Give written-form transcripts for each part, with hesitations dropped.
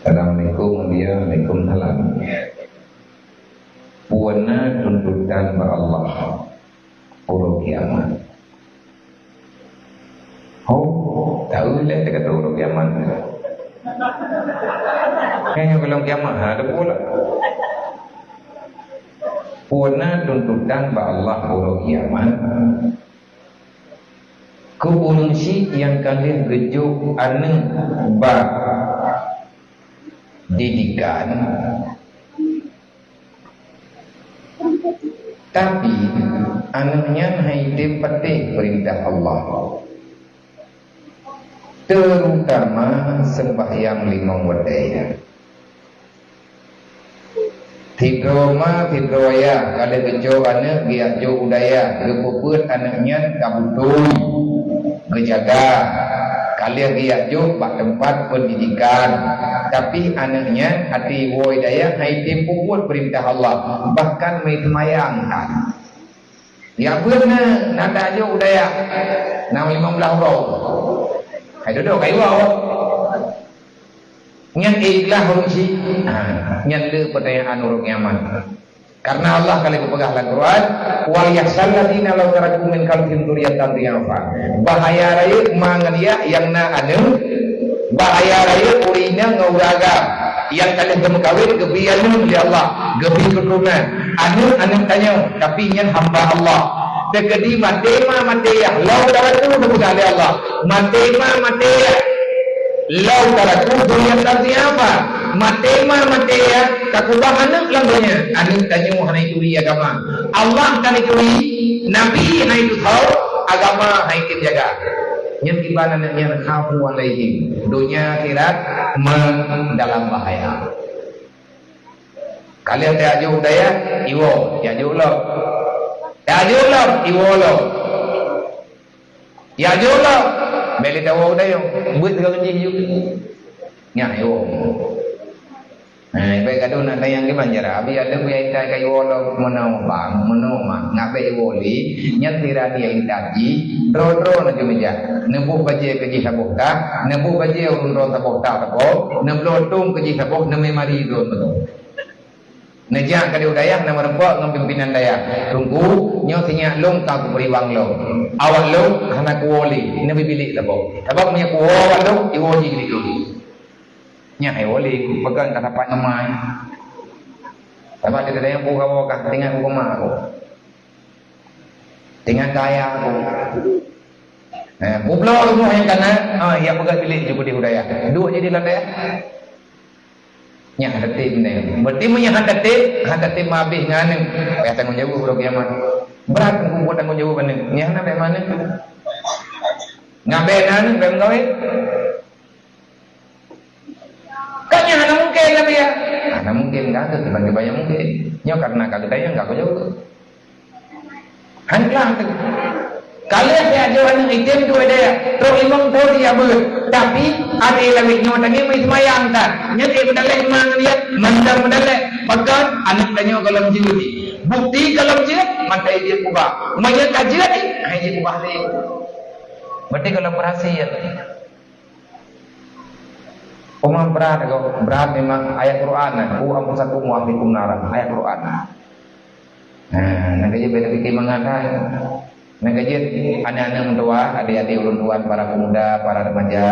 Assalamualaikum Waalaikumsalam. Puana tuntutan ba Allah urut kiamat. Oh, tahu lah dia kata urut kiamat. Kayaknya kalau kiamat ada pula. Puana tuntutan ba Allah urut kiamat. Keulungsi yang kalian gejuk anu ba didikan, tapi anaknya haidem petik perintah Allah, terutama sembahyang 5 waktu. Tiga ya kalau gejo anak biar jo udaya gepuput anaknya kabutui gejaga kalian biar jo bak tempat pendidikan, tapi anaknya hati woi daya haidem puput perintah Allah, bahkan mai semayangkan ya benar nada jo udaya 15 roh hai duduk kai wau nyan ikhlas urunsi nyan le pertanyaan urut kiamat. Karena Allah kali berpegang dalam Quran, wal yasalladina law taraku min qalbin dzurriyyatan dhi'afa. Bahaya raya mangalia yang na anu bahaya raya urina ngauraga yang kalian gemkawin gebianu di Allah, gebi keturunan. Anu tanya tapi nyan hamba Allah. Tegedi matema mateya law taraku berpegang Allah. Matema mateya lau taraku dzurriyyatan dhi'afa. Matema mateya kakubahan langanya anu tanyo hanai turi agama Allah kan turi nabi hanai tu tahu agama hai tim jaga nyen tibana nyen khafu alaihim dunia akhirat dalam bahaya. Kalian tak ajo budaya iwo ya ajo lo iwo lo ya ajo lo beli tahu budaya buat kalau jiu nya iwo. Baik kado nak tayang di Banjara. Abi ada buaya ita kayu lo menawang, ngapai woli, nyatira dia intaji, dro na jumeja. Nebu baje keji sabokta, nebu baje urun sabokta tako, neblotung keji sabok neme mari do betul. Nejak kado dayak nama rempok ngam pimpinan dayak. Tunggu nyo tinya long tak beriwang lo. Awal lo hana kuoli, nebi bilik sabok. Sabok punya kuawal lo iwoji gitu. Nya wali pegang katapan namai. Tapi ada yang buka buka tinggal buka aku. Tinggal kaya aku. Bublo semua yang kanan. Ya pegang bilik juga di budaya. Dua jadi landai. Nya detik ni. Berarti punya detik mabih ngane. Ya tanggung jawab bro kiamat. Berat buat tanggung jawab ni. Nya nak mana? Ngabenan bengkoi. Kanya hana mungkin lah ya. Hana mungkin enggak ada sebagai banyak mungkin. Nyo karena kagak tanya enggak kau jauh. Hanlah tu. Kalian dia jawan item tu ada. Terus imam tu dia ber. Tapi ada lagi nyo tadi mai semayang tak. Nyati berdalek mang dia mandang berdalek. Pakat anak tanya kalau judi. Bukti kalau judi mantai dia kubah. Mayat kajian ni hai dia kubah ni. Berarti kalau perhatian Umam berat memang ayat Quran. Anfusakum wa ahlikum naran ayat Quran. Nak kerja beda fikir mengatakan. Nak kerja anak-anak mentua, adik-adik ulun tuan, para pemuda, para remaja,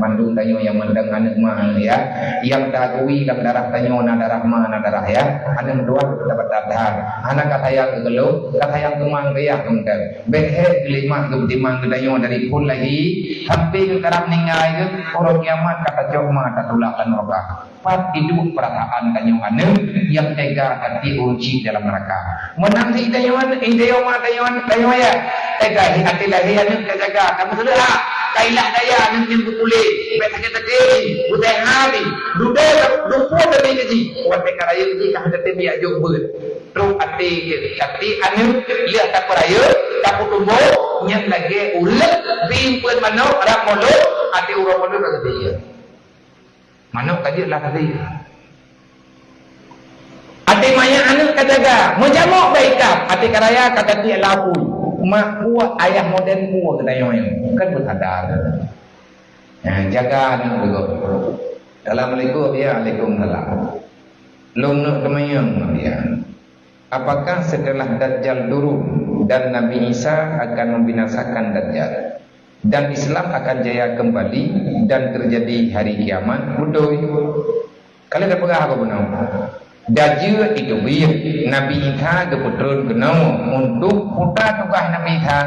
mandung tanyo yang mendang anak mah ya, yang takui kang darah tanyo na darah mah na darah ya, anak mentua dapat tahan. Anak kata yang kegelu, kata yang kemang kaya kemudian. Behe kelima ketimang tanyo dari pun lagi, sampai ke karap ningai ke orang kiamat kata jauh mah tak tulakan roba. Pat hidup perasaan tanyo anak yang tega hati uji dalam neraka. Menanti tanyo tanyo ya. Tega hati lagi anak kejaga kamu sudah kailah daya anak yang berkulit betanya tadi butai hari duduk dari gaji buat perkara yang jika ada tembiak jauh ber terus hati anak lihat tak peraya tak tumbuh nyat lagi ulet bimpen manok rak molok hati urang molok tak dia manok kaji lah tadi hati maya anak kejaga menjamuk baikah hati karaya kata dia laku mak buat ayah modern buat kita yang kan bersadar. Jaga anak dulu. Assalamualaikum ya Waalaikumsalam. Long nak temayang dia. Apakah setelah Dajjal turun dan Nabi Isa akan membinasakan Dajjal dan Islam akan jaya kembali dan terjadi hari kiamat? Betul. Kalau dah pernah apa benar? Dajjal itu biar Nabi Isa keputrun kenal untuk putra tugas Nabi Isa,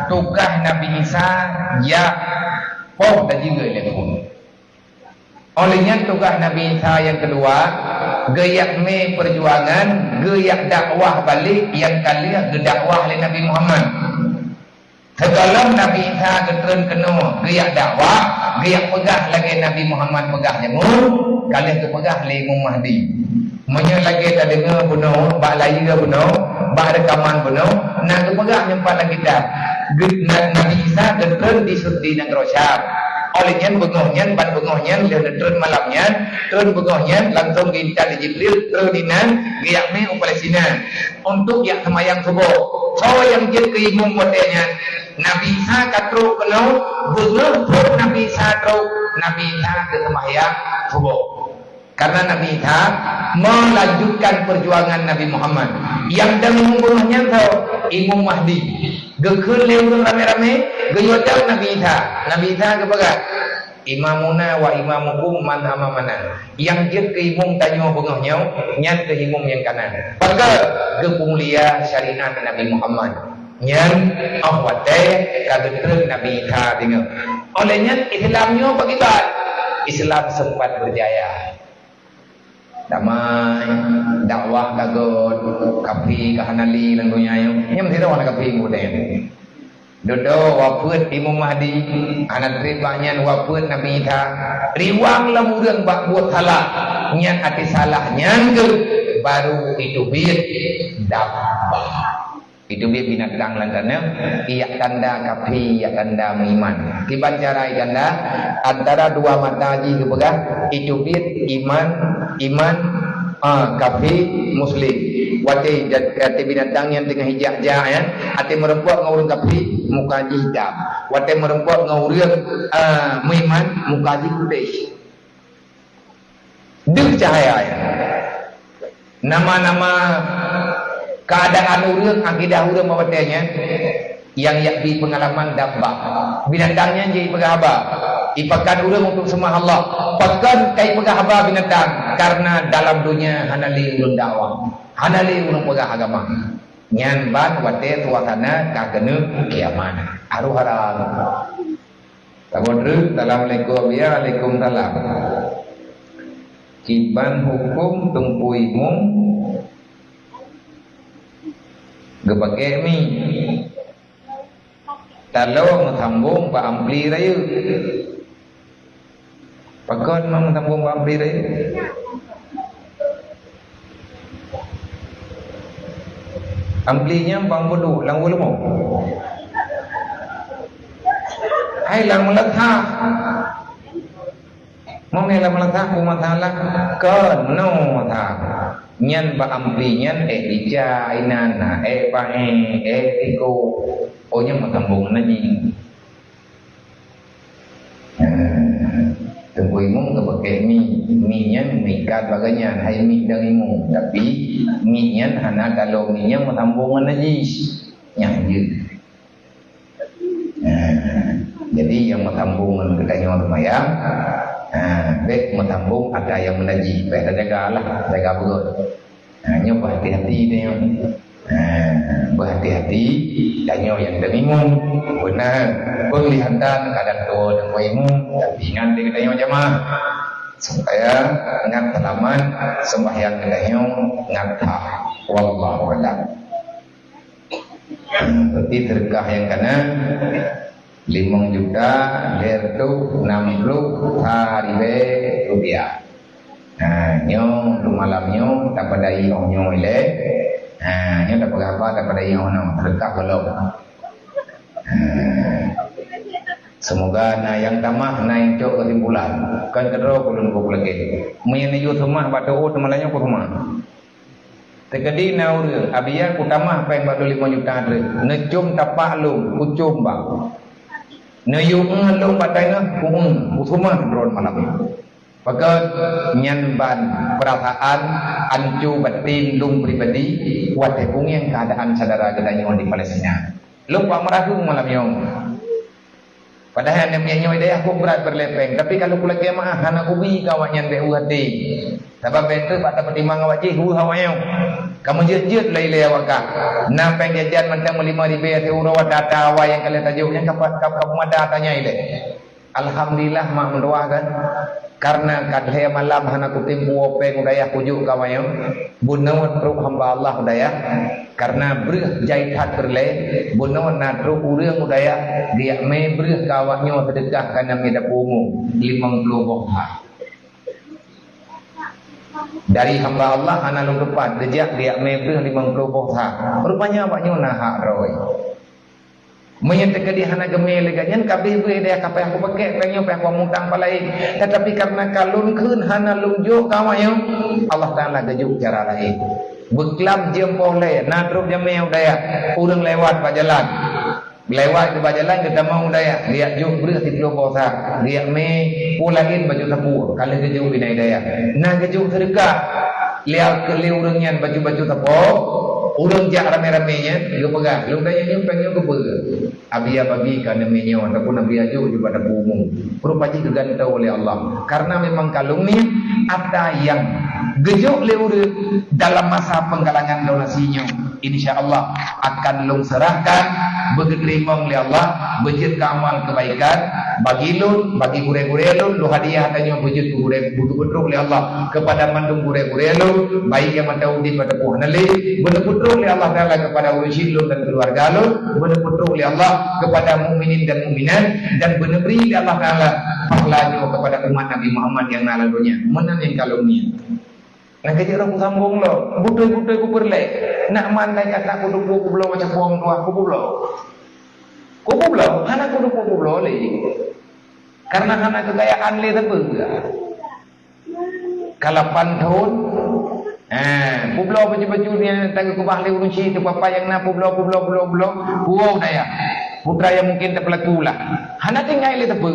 tugas Nabi Isa ya poh Dajjal lekun. Olehnya tugas Nabi Isa yang kedua, geyak me perjuangan, geyak dakwah balik yang kali gedakwah oleh Nabi Muhammad. Sebelum Nabi Isa getren kena geyak dakwah, geyak pegah lagi Nabi Muhammad pegah jemur, kali tu pegah oleh Imam Mahdi. Menye lagi tak dengar benar, bak lain ke benar, bak rekaman benar, nak tu pegah nyempat lagi dah. Nabi Isa getren di negara Syam. Olehnya bengohnya, ban bengohnya, dia turun malamnya, turun bengohnya, langsung diincar di Jibril, turun dinan, giyak me Palestina untuk yang semayang subuh. So yang jil keimung modenya, Nabi Isa katru kenal, bengoh pun Nabi Isa teruk, Nabi Isa ke semayang subuh. Karena Nabi Isa melanjutkan perjuangan Nabi Muhammad. Yang dan membunuhnya tahu Imam Mahdi. Gekun lewung rame-rame, geyodang Nabi Isa. Nabi Isa kepada imamuna wa imamukum man amamana. Yang jid ke imam tanya bungohnya, nyan ke imam yang kanan. Pada gepunglia syariat Nabi Muhammad. Nyan awate kagetreun Nabi Isa dengan. Olehnya Islamnya bagaimana? Islam sempat berjaya. Damai, dakwah kagot, kapi kahanali dan dunia yang mesti tahu nak kapi kemudian. Dodo wafud Imam Mahdi, anak teribanya wafud Nabi Isa. Riwang lemurang bak buat salah, nyan hati salah nyan ke baru itu bir dapat. Itu dia binatang lantarnya iya tanda kapi, iya tanda iman. Tiban cara tanda antara dua mata haji kepegang itu bir iman kapi muslim. Wate binatang yang tengah hijab ya, ate merempuak ngurung kapi muka haji hitam. Wate merempuak ngurung iman muka haji putih. Dek cahaya ya. Nama-nama keadaan urang akidah urang mawatnya yang yakni pengalaman dabbah binatangnya jadi pegahaba ipakan urang untuk sembah Allah pakan kai pegahaba binatang karena dalam dunia hanali urang dakwah hanali urang pegah agama nyan ban wate tuasana kagene kiamat aru harang tabodru assalamualaikum ya waalaikumsalam kiban hukum tumpuimu gepake mi kalau menghambung Pak Ampli raya pakon mau menghambung Pak Ampli raya amplinya bang bodoh lang wala mo hai lang malatha mau lang malatha umathala kon no matha nyan ba ampli nyan dija inana pae iko onya matambung na ji tunggu imong kapag mi nyan mikat baganya hay mi dang imong tapi mi nyan hana kalau mi nyan matambung na ji nyanyi jadi yang matambung katanya lumayan baik matambung ada yang menaji baik jagalah jaga betul nyo berhati-hati dia berhati-hati danyo yang denimum benar penglihatan kadang tua dan waimu tapi ingat dia danyo jamaah supaya ngat halaman sembahyang danyo ngatah wallahu a'lam berarti terkah yang kanan 5 juta dertu 60 haribe rupiah. Nah, nyo tu malamnya dapat dai onyo ile. Nyo dapat apa dapat dai ono terkah belum. Semoga na yang tamah na yang cok kesimpulan. Kan kedro kulun ko lagi. Menyene yu semah batu temalanya ko semah. Tekadi na ur abiya ku tamah peng batu 5 juta dre. Necum tapak lu kucum bang. Nayung lu patay nga kung usuma drone malam. Pakat nyanban perasaan ancu batin lung pribadi kuat tepung yang keadaan saudara kita di Palestina. Lupa meragu malam yang. Padahal yang punya ide aku berat berlepeng. Tapi kalau pula kiamah anak ubi kawannya be uhati. Sebab itu pada pertimbangan wajib hawanya. Kamu jejut lele awak. Nampeng jajan mentang 5,000 euro data awak yang kalian tajuk yang kamu ada tanya ide. Alhamdulillah mak mendoakan karena kadhe malam hana kutim openg udaya pujuk kawayo bunawat ruh hamba Allah udaya karena breuh jaitat berle bunawat natru urang udaya dia me breuh kawanyo sedekah kana me dapumu 50 bokha dari hamba Allah hana lu depan dejak dia me breuh 50 bokha rupanya awaknyo nahak roy menyatakan dia hana gemel leganyan kabeh be dia kapai aku pakai penyo pe aku mutang palai tetapi karena kalun keun hana lungjo kawayo Allah Taala gajuk cara lain beklam jempoh le nadruk jameu daya urang lewat pa jalan lewat ke jalan kita mau daya dia juk breuh 30 bosa dia me pulain baju sapu kalau gajuk binai daya na gajuk sedekah lihat ke urangnya baju-baju sapu urang jak rame-ramenya dia pegang lu tanya nyumpengnya ke pegang abia babi kan namanya ataupun nabi aju juga pada umum rupanya gegantau oleh Allah karena memang kalung ni ada yang gejuk leur dalam masa penggalangan donasinya insyaallah akan lung serahkan begerimong oleh Allah bejit ke amal kebaikan bagi lun bagi gure-gure lun lu hadiah tanya bejit gure butuh-butuh oleh Allah kepada mandung gure-gure lun baik yang mataudi pada puhanali betul-betul oleh Allah Taala kepada urushin lun dan keluarga lun betul-betul oleh Allah kepada mukminin dan mukminat dan benebri oleh Allah Taala pahalanya kepada umat Nabi Muhammad yang naladunya menan yang kalungnya nak kerja orang sambung lo butuh-butuh ku berle nak mandai kata aku duduk ku belum macam buang tua ku belum anak ku duduk ku belum le karena anak kegayaan le tapi kalapan tahun publo baju-baju dia tangga kubah le urusi tu papa yang na publo wow daya putra yang mungkin tak pelaku lah anak tinggal le tapi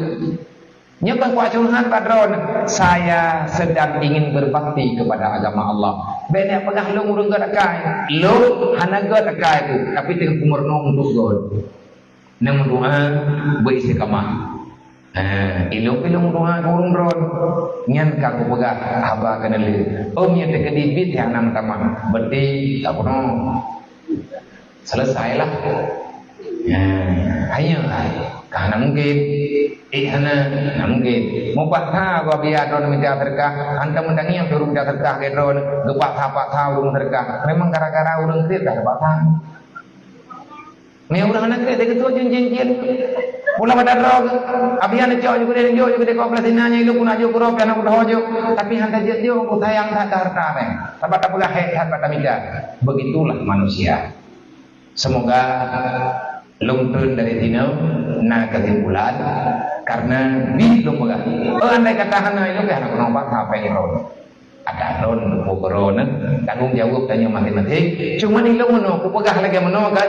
nyebang kuacuhan padron saya sedang ingin berbakti kepada agama Allah bene pegah lu urung gadakai lu hanaga takai tu tapi dengan kumurno untuk god nang doa beristiqamah ilung doa urung ron nyan ka ku pegah haba kana le nya te kedibit yang nam tamang berarti tak pernah selesailah ayo karena mungkin hana mungkin mau patha gua biar don minta terkah antam mendangi yang turun minta terkah ke don gepak apa urung terkah memang gara-gara urung kriat dah patha me urang anak kriat ke tu jenjen pula pada rog abian cok juga dia kau Palestina nya ilu pun ajo kurop anak udah hojo tapi hanta jo ku sayang tak harta me tabata pula hat pada mika begitulah manusia semoga lungtun dari sini na kesimpulan karena di lu pegang andai kata hana itu kan aku nampak apa yang ron ada ron bukuron tanggung jawab tanya matematik cuma ni lu meno aku pegang lagi meno kan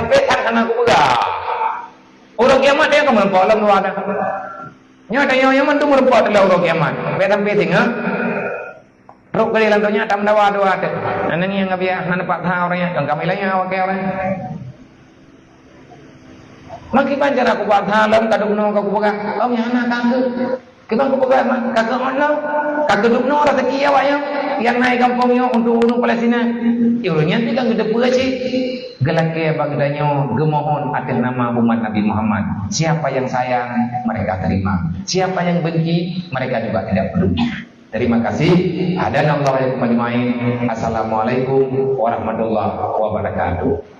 betan hana aku pegang orang kiamat dia akan merempat dalam luar ada nyata yang mantu merempat dalam orang kiamat betan ha rok kali lantonya tam dawa ada nanti yang ngabiah nana pak orangnya yang kami lainnya awak orang maki pancar aku buat halam kadung no aku pegang om yang anak kangge kita aku pegang kagak ono kagak dukno rezeki awak yang naik kampungnya untuk Palestina iurnya ti kang gede pula sih gelake bagdanyo gemohon atas nama umat Nabi Muhammad siapa yang sayang mereka terima siapa yang benci mereka juga tidak peduli terima kasih adana Allah yang majma'in assalamualaikum warahmatullahi wabarakatuh